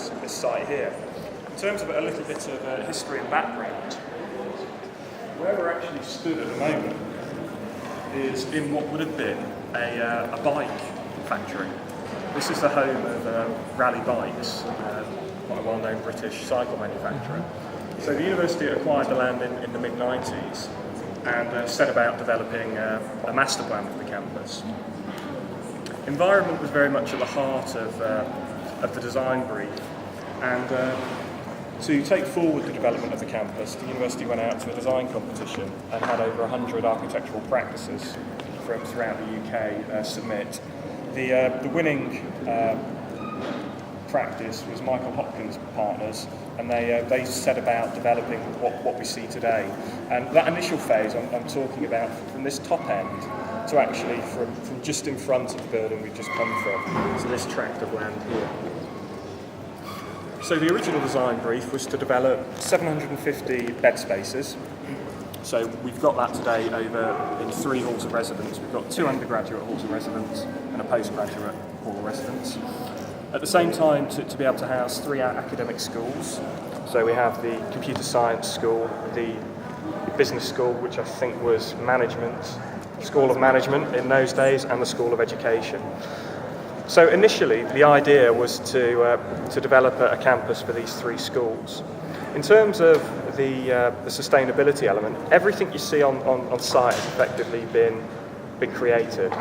this site here. In terms of a little bit of history and background, where we're actually stood at the moment is in what would have been a bike factory. This is the home of Rally Bikes, quite a well-known British cycle manufacturer. So the university acquired the land in the mid-90s and set about developing a master plan for the campus. Environment was very much at the heart of the design brief, and to take forward the development of the campus, the university went out to a design competition and had over 100 architectural practices from throughout the UK submit. The winning practice was Michael Hopkins Partners, and they set about developing what we see today. And that initial phase I'm talking about from this top end to actually from just in front of the building we've just come from, so this tract of land here. So the original design brief was to develop 750 bed spaces. So we've got that today over in 3 halls of residence. We've got 2 undergraduate halls of residence and a postgraduate hall of residence. At the same time, to be able to house 3 academic schools. So we have the computer science school, the business school, which I think was School of Management in those days, and the School of Education. So initially, the idea was to develop a campus for these 3 schools. In terms of the sustainability element, everything you see on site has effectively been created.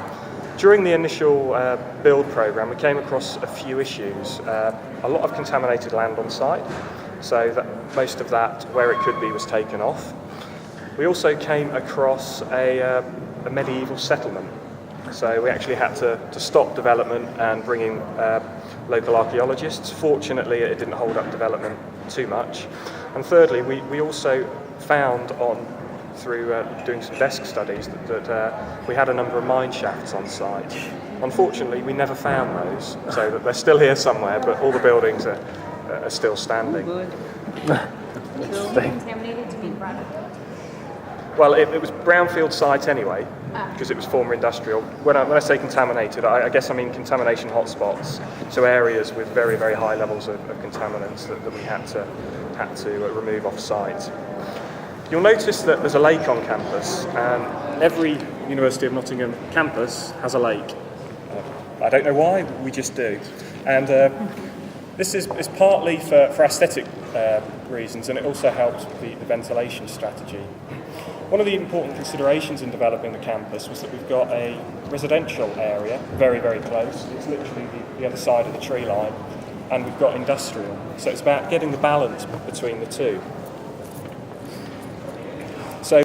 During the initial build program, we came across a few issues. A lot of contaminated land on site, so that most of that, where it could be, was taken off. We also came across a medieval settlement. So we actually had to stop development and bring in local archaeologists. Fortunately, it didn't hold up development too much. And thirdly, we also found through doing some desk studies that we had a number of mine shafts on site. Unfortunately, we never found those, so that they're still here somewhere, but all the buildings are still standing. Good. So contaminated to be brought up? Well, it was brownfield site anyway, because it was former industrial. When I say contaminated, I guess I mean contamination hotspots, so areas with very, very high levels of contaminants that we had to remove off site. You'll notice that there's a lake on campus, and every University of Nottingham campus has a lake. I don't know why, we just do. And this is partly for aesthetic reasons, and it also helps with the ventilation strategy. One of the important considerations in developing the campus was that we've got a residential area, very, very close. It's literally the other side of the tree line, and we've got industrial. So it's about getting the balance between the two.